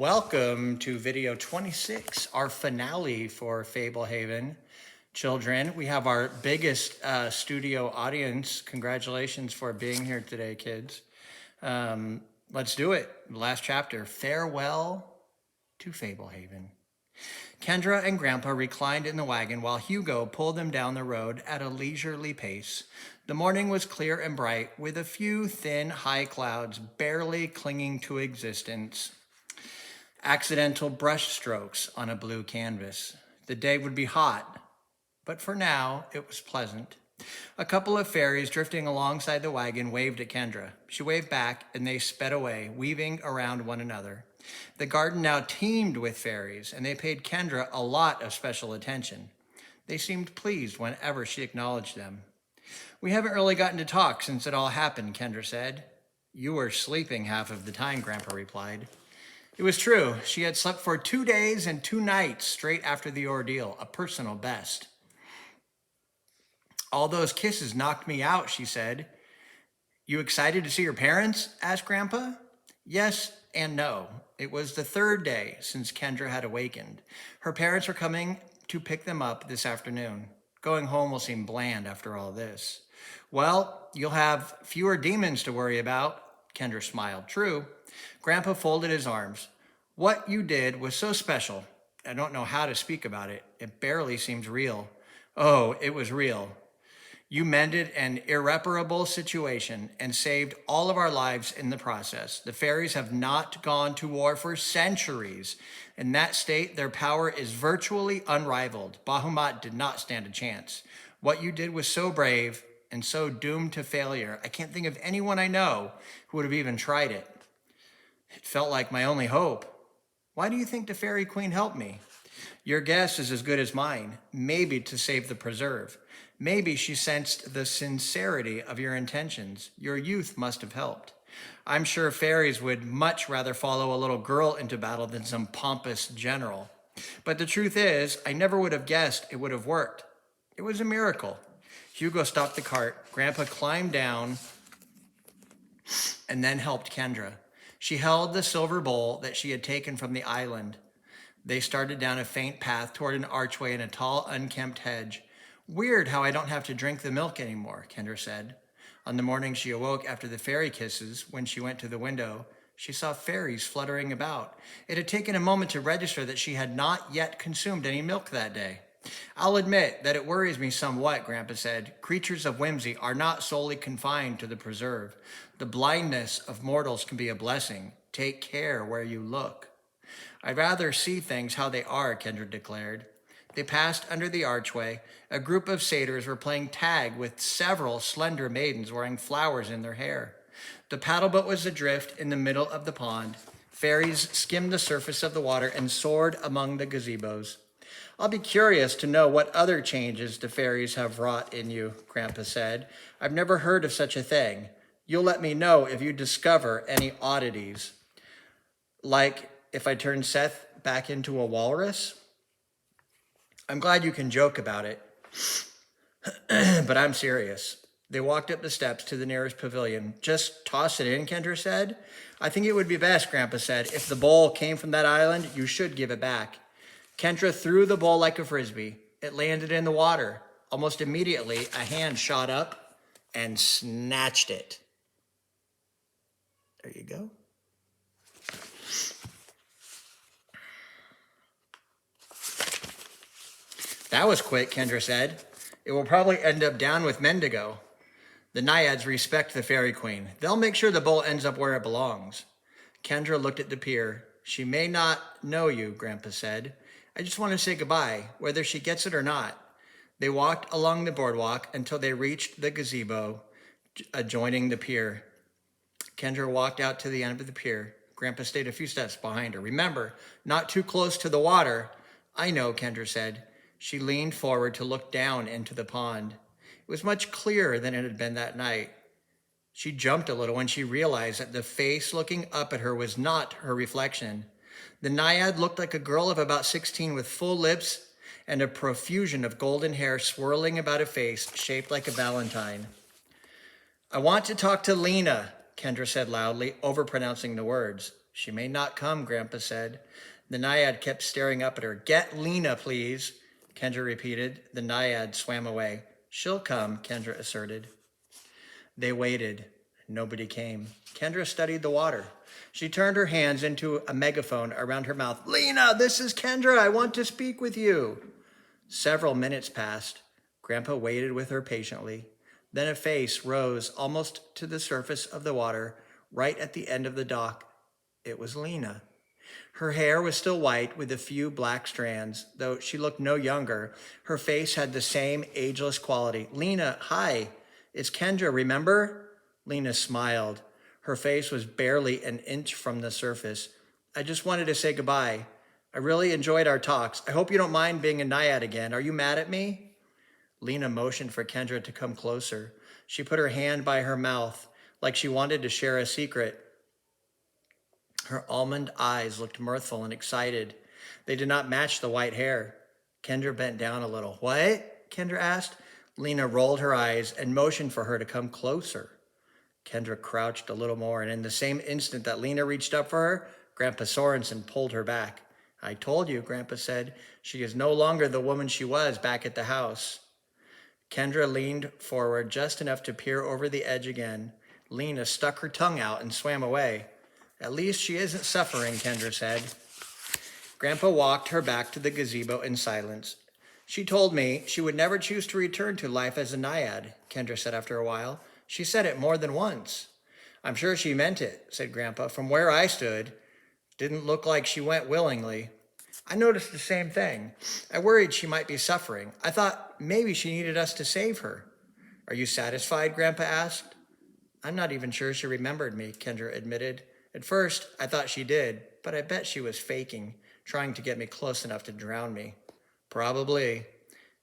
Welcome to video 26, our finale for Fablehaven. Children, we have our biggest studio audience. Congratulations for being here today, kids. Let's do it. Last chapter, Farewell to Fablehaven. Kendra and Grandpa reclined in the wagon while Hugo pulled them down the road at a leisurely pace. The morning was clear and bright, with a few thin, high clouds barely clinging to existence. Accidental brush strokes on a blue canvas. The day would be hot, but for now, it was pleasant. A couple of fairies drifting alongside the wagon waved at Kendra. She waved back, and they sped away, weaving around one another. The garden now teemed with fairies, and they paid Kendra a lot of special attention. They seemed pleased whenever she acknowledged them. "We haven't really gotten to talk since it all happened," Kendra said. "You were sleeping half of the time," Grandpa replied. It was true. She had slept for 2 days and 2 nights straight after the ordeal, a personal best. "All those kisses knocked me out," she said. "You excited to see your parents?" asked Grandpa. Yes and no. It was the 3rd day since Kendra had awakened. Her parents were coming to pick them up this afternoon. Going home will seem bland after all this. "Well, you'll have fewer demons to worry about." Kendra smiled. "True." Grandpa folded his arms. "What you did was so special. I don't know how to speak about it. It barely seems real." "Oh, it was real. You mended an irreparable situation and saved all of our lives in the process. The fairies have not gone to war for centuries. In that state, their power is virtually unrivaled. Bahamut did not stand a chance. What you did was so brave and so doomed to failure. I can't think of anyone I know who would have even tried it. It felt like my only hope. Why do you think the Fairy Queen helped me?" "Your guess is as good as mine. Maybe to save the preserve. Maybe she sensed the sincerity of your intentions. Your youth must have helped. I'm sure fairies would much rather follow a little girl into battle than some pompous general. But the truth is, I never would have guessed it would have worked. It was a miracle." Hugo stopped the cart. Grandpa climbed down and then helped Kendra. She held the silver bowl that she had taken from the island. They started down a faint path toward an archway in a tall, unkempt hedge. "Weird how I don't have to drink the milk anymore," Kendra said. On the morning she awoke after the fairy kisses, when she went to the window, she saw fairies fluttering about. It had taken a moment to register that she had not yet consumed any milk that day. "I'll admit that it worries me somewhat," Grandpa said. "Creatures of whimsy are not solely confined to the preserve. The blindness of mortals can be a blessing. Take care where you look." "I'd rather see things how they are," Kendra declared. They passed under the archway. A group of satyrs were playing tag with several slender maidens wearing flowers in their hair. The paddleboat was adrift in the middle of the pond. Fairies skimmed the surface of the water and soared among the gazebos. "I'll be curious to know what other changes the fairies have wrought in you," Grandpa said. "I've never heard of such a thing. You'll let me know if you discover any oddities. Like if I turn Seth back into a walrus?" "I'm glad you can joke about it, but I'm serious." They walked up the steps to the nearest pavilion. "Just toss it in," Kendra said. "I think it would be best," Grandpa said. "If the bowl came from that island, you should give it back." Kendra threw the bowl like a frisbee. It landed in the water. Almost immediately, a hand shot up and snatched it. There you go. "That was quick," Kendra said. "It will probably end up down with Mendigo." "The Naiads respect the Fairy Queen. They'll make sure the bowl ends up where it belongs." Kendra looked at the pier. "She may not know you," Grandpa said. "I just want to say goodbye, whether she gets it or not." They walked along the boardwalk until they reached the gazebo adjoining the pier. Kendra walked out to the end of the pier. Grandpa stayed a few steps behind her. "Remember, not too close to the water." "I know," Kendra said. She leaned forward to look down into the pond. It was much clearer than it had been that night. She jumped a little when she realized that the face looking up at her was not her reflection. The Naiad looked like a girl of about 16 with full lips and a profusion of golden hair swirling about a face shaped like a valentine. "I want to talk to Lena," Kendra said loudly, overpronouncing the words. She may not come, Grandpa said. The naiad kept staring up at her. Get Lena, please, Kendra repeated. The naiad swam away. She'll come, Kendra asserted. They waited. Nobody came. Kendra studied the water. She turned her hands into a megaphone around her mouth. Lena, this is Kendra. I want to speak with you. Several minutes passed. Grandpa waited with her patiently. Then a face rose almost to the surface of the water, right at the end of the dock. It was Lena. Her hair was still white with a few black strands, though she looked no younger. Her face had the same ageless quality. Lena, hi, it's Kendra, remember? Lena smiled. Her face was barely an inch from the surface. I just wanted to say goodbye. I really enjoyed our talks. I hope you don't mind being a naiad again. Are you mad at me? Lena motioned for Kendra to come closer. She put her hand by her mouth, like she wanted to share a secret. Her almond eyes looked mirthful and excited. They did not match the white hair. Kendra bent down a little. What? Kendra asked. Lena rolled her eyes and motioned for her to come closer. Kendra crouched a little more, and in the same instant that Lena reached up for her, Grandpa Sorensen pulled her back. I told you, Grandpa said. She is no longer the woman she was back at the house. Kendra leaned forward just enough to peer over the edge again. Lena stuck her tongue out and swam away. At least she isn't suffering, Kendra said. Grandpa walked her back to the gazebo in silence. She told me she would never choose to return to life as a naiad, Kendra said after a while. She said it more than once. I'm sure she meant it, said Grandpa. From where I stood, didn't look like she went willingly. I noticed the same thing. I worried she might be suffering. I thought maybe she needed us to save her. Are you satisfied, Grandpa asked. I'm not even sure she remembered me, Kendra admitted. At first, I thought she did, but I bet she was faking, trying to get me close enough to drown me. Probably.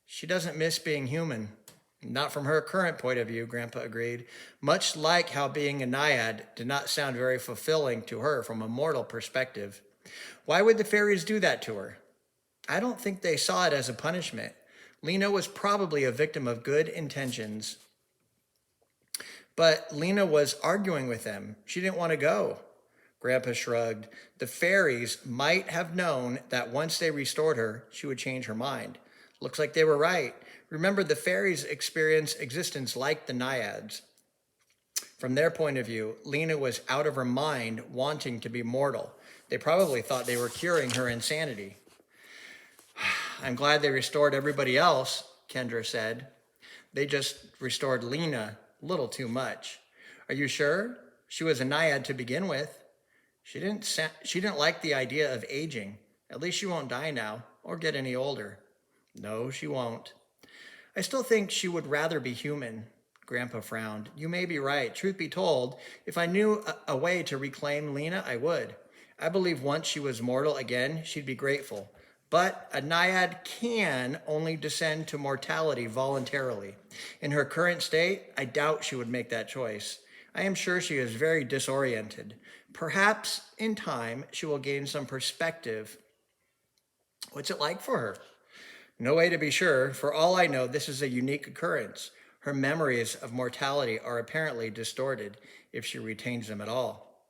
She doesn't miss being human. Not from her current point of view, Grandpa agreed, much like how being a naiad did not sound very fulfilling to her from a mortal perspective. Why would the fairies do that to her? I don't think they saw it as a punishment. Lena was probably a victim of good intentions. But Lena was arguing with them. She didn't want to go. Grandpa shrugged. The fairies might have known that once they restored her, she would change her mind. Looks like they were right. Remember, the fairies experience existence like the naiads. From their point of view, Lena was out of her mind wanting to be mortal. They probably thought they were curing her insanity. I'm glad they restored everybody else, Kendra said. They just restored Lena a little too much. Are you sure? She was a naiad to begin with. She didn't like the idea of aging. At least she won't die now or get any older. No, she won't. I still think she would rather be human. Grandpa frowned. You may be right. Truth be told, if I knew a way to reclaim Lena, I would. I believe once she was mortal again, she'd be grateful. But a naiad can only descend to mortality voluntarily. In her current state, I doubt she would make that choice. I am sure she is very disoriented. Perhaps in time, she will gain some perspective. What's it like for her? No way to be sure. For all I know, this is a unique occurrence. Her memories of mortality are apparently distorted, if she retains them at all.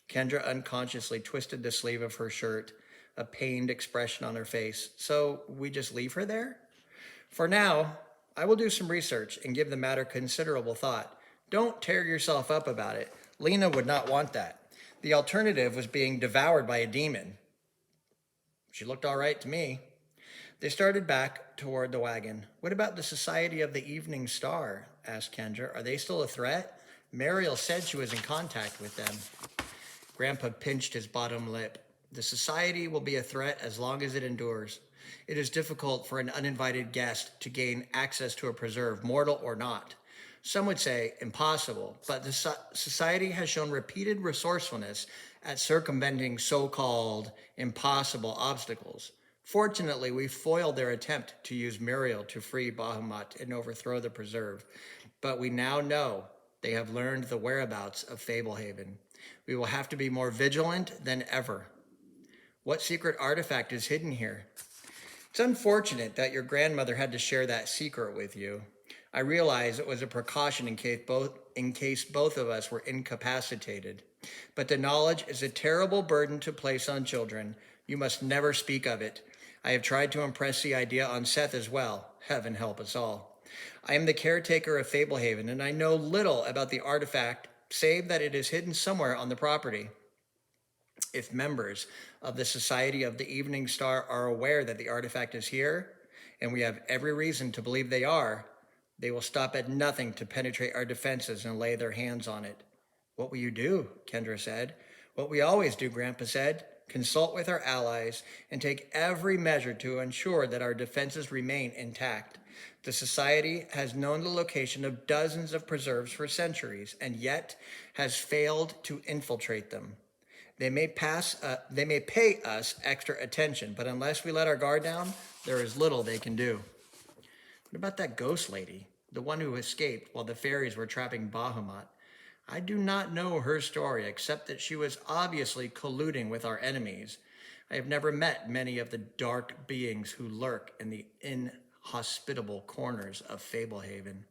Kendra unconsciously twisted the sleeve of her shirt, a pained expression on her face. So we just leave her there? For now, I will do some research and give the matter considerable thought. Don't tear yourself up about it. Lena would not want that. The alternative was being devoured by a demon. She looked all right to me. They started back toward the wagon. What about the Society of the Evening Star? Asked Kendra. Are they still a threat? Mariel said she was in contact with them. Grandpa pinched his bottom lip. The society will be a threat as long as it endures. It is difficult for an uninvited guest to gain access to a preserve, mortal or not. Some would say impossible, but the society has shown repeated resourcefulness at circumventing so-called impossible obstacles. Fortunately, we foiled their attempt to use Muriel to free Bahamut and overthrow the preserve, but we now know they have learned the whereabouts of Fablehaven. We will have to be more vigilant than ever. What secret artifact is hidden here? It's unfortunate that your grandmother had to share that secret with you. I realize it was a precaution in case both of us were incapacitated. But the knowledge is a terrible burden to place on children. You must never speak of it. I have tried to impress the idea on Seth as well. Heaven help us all. I am the caretaker of Fablehaven, and I know little about the artifact, save that it is hidden somewhere on the property. If members of the Society of the Evening Star are aware that the artifact is here, and we have every reason to believe they are, they will stop at nothing to penetrate our defenses and lay their hands on it. What will you do? Kendra said. What we always do, Grandpa said. Consult with our allies and take every measure to ensure that our defenses remain intact. The Society has known the location of dozens of preserves for centuries and yet has failed to infiltrate them. They may pay us extra attention, but unless we let our guard down, there is little they can do. What about that ghost lady, the one who escaped while the fairies were trapping Bahamut? I do not know her story, except that she was obviously colluding with our enemies. I have never met many of the dark beings who lurk in the inhospitable corners of Fablehaven.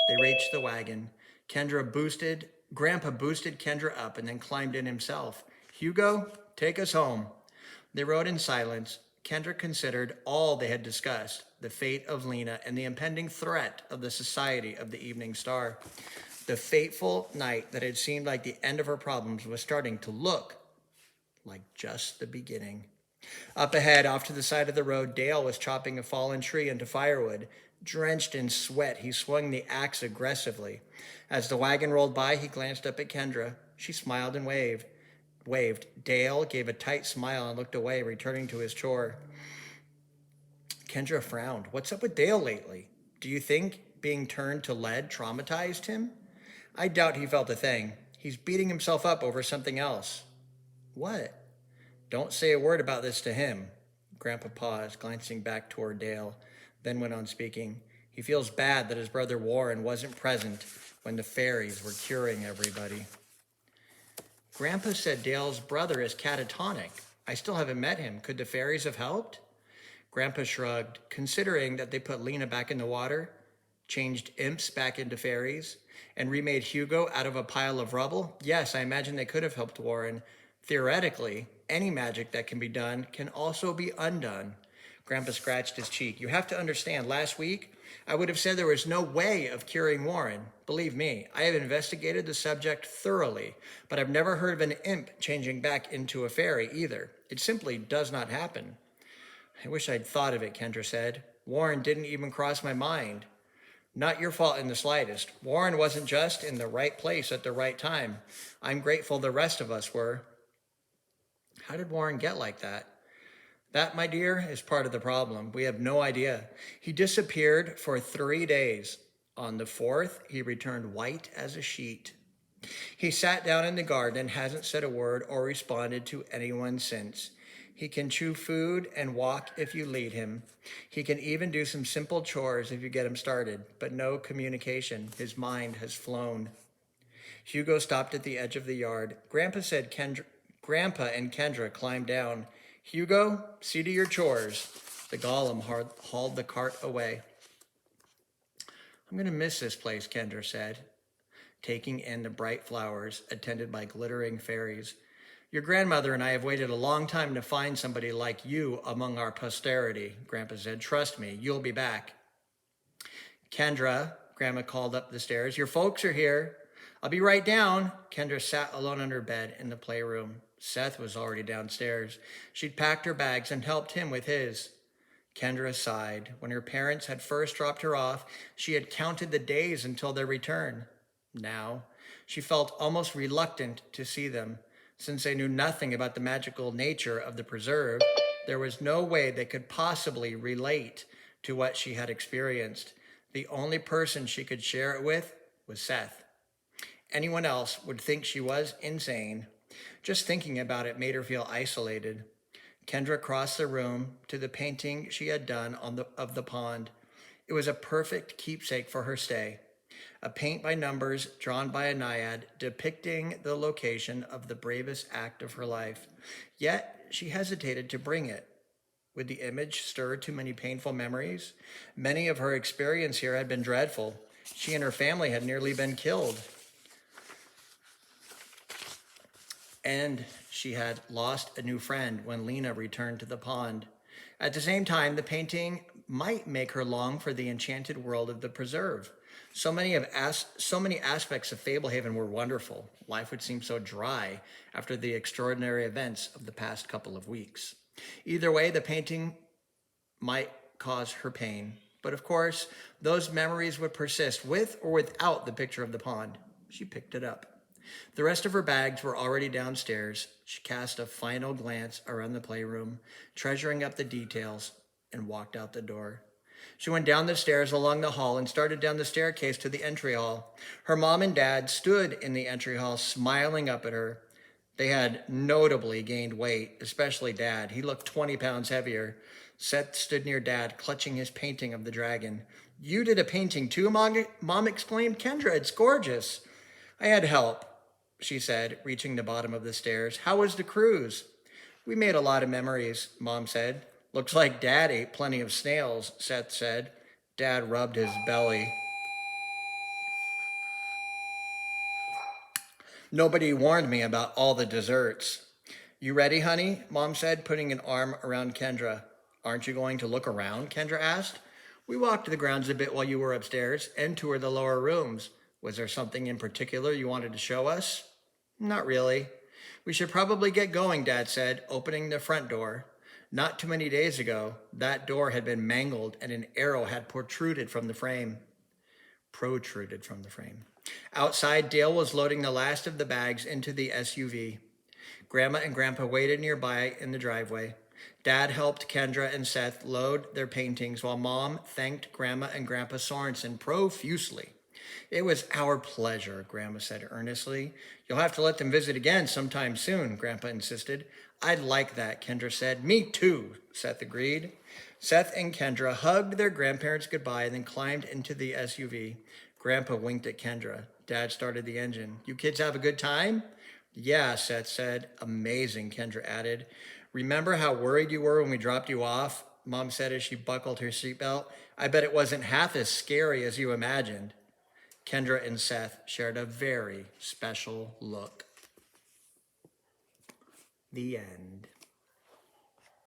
They reached the wagon. Grandpa boosted Kendra up and then climbed in himself. Hugo, take us home. They rode in silence. Kendra considered all they had discussed, the fate of Lena and the impending threat of the Society of the Evening Star. The fateful night that had seemed like the end of her problems was starting to look like just the beginning. Up ahead, off to the side of the road, Dale was chopping a fallen tree into firewood. Drenched in sweat, he swung the axe aggressively. As the wagon rolled by, he glanced up at Kendra. She smiled and waved. Dale gave a tight smile and looked away, returning to his chore. Kendra frowned. What's up with Dale lately? Do you think being turned to lead traumatized him? I doubt he felt a thing. He's beating himself up over something else. What? Don't say a word about this to him. Grandpa paused, glancing back toward Dale, then went on speaking. He feels bad that his brother Warren wasn't present when the fairies were curing everybody. Grandpa said Dale's brother is catatonic. I still haven't met him. Could the fairies have helped? Grandpa shrugged, considering that they put Lena back in the water, changed imps back into fairies, and remade Hugo out of a pile of rubble. Yes, I imagine they could have helped Warren. Theoretically, any magic that can be done can also be undone. Grandpa scratched his cheek. You have to understand, last week, I would have said there was no way of curing Warren. Believe me, I have investigated the subject thoroughly, but I've never heard of an imp changing back into a fairy either. It simply does not happen. I wish I'd thought of it, Kendra said. Warren didn't even cross my mind. Not your fault in the slightest. Warren wasn't just in the right place at the right time. I'm grateful the rest of us were. How did Warren get like that? That, my dear, is part of the problem. We have no idea. He disappeared for 3 days. On the 4th, he returned white as a sheet. He sat down in the garden and hasn't said a word or responded to anyone since. He can chew food and walk if you lead him. He can even do some simple chores if you get him started, but no communication. His mind has flown. Hugo stopped at the edge of the yard. Grandpa and Kendra climbed down. Hugo, see to your chores. The golem hauled the cart away. I'm going to miss this place, Kendra said, taking in the bright flowers, attended by glittering fairies. Your grandmother and I have waited a long time to find somebody like you among our posterity, Grandpa said. Trust me, you'll be back. Kendra, Grandma called up the stairs. Your folks are here. I'll be right down. Kendra sat alone on her bed in the playroom. Seth was already downstairs. She'd packed her bags and helped him with his. Kendra sighed. When her parents had first dropped her off, she had counted the days until their return. Now, she felt almost reluctant to see them. Since they knew nothing about the magical nature of the preserve, there was no way they could possibly relate to what she had experienced. The only person she could share it with was Seth. Anyone else would think she was insane. Just thinking about it made her feel isolated. Kendra crossed the room to the painting she had done of the pond. It was a perfect keepsake for her stay. A paint by numbers drawn by a naiad depicting the location of the bravest act of her life. Yet she hesitated to bring it. Would the image stir too many painful memories? Many of her experience here had been dreadful. She and her family had nearly been killed. And she had lost a new friend when Lena returned to the pond. At the same time, the painting might make her long for the enchanted world of the preserve. So many aspects of Fablehaven were wonderful. Life would seem so dry after the extraordinary events of the past couple of weeks. Either way, the painting might cause her pain, but of course, those memories would persist with or without the picture of the pond. She picked it up. The rest of her bags were already downstairs. She cast a final glance around the playroom, treasuring up the details, and walked out the door. She went down the stairs along the hall and started down the staircase to the entry hall. Her mom and dad stood in the entry hall, smiling up at her. They had notably gained weight, especially Dad. He looked 20 pounds heavier. Seth stood near Dad, clutching his painting of the dragon. "You did a painting too, Mom exclaimed. "Kendra, it's gorgeous." "I had help," she said, reaching the bottom of the stairs. "How was the cruise?" "We made a lot of memories," Mom said. "Looks like Dad ate plenty of snails," Seth said. Dad rubbed his belly. "Nobody warned me about all the desserts." "You ready, honey?" Mom said, putting an arm around Kendra. "Aren't you going to look around?" Kendra asked. "We walked the grounds a bit while you were upstairs and toured the lower rooms. Was there something in particular you wanted to show us?" "Not really." "We should probably get going," Dad said, opening the front door. Not too many days ago, that door had been mangled and an arrow had protruded from the frame. Outside, Dale was loading the last of the bags into the SUV. Grandma and Grandpa waited nearby in the driveway. Dad helped Kendra and Seth load their paintings while Mom thanked Grandma and Grandpa Sorensen profusely. "It was our pleasure," Grandma said earnestly. "You'll have to let them visit again sometime soon," Grandpa insisted. "I'd like that," Kendra said. "Me too," Seth agreed. Seth and Kendra hugged their grandparents goodbye and then climbed into the SUV. Grandpa winked at Kendra. Dad started the engine. "You kids have a good time?" "Yeah," Seth said. "Amazing," Kendra added. "Remember how worried you were when we dropped you off?" Mom said as she buckled her seatbelt. "I bet it wasn't half as scary as you imagined." Kendra and Seth shared a very special look. The end.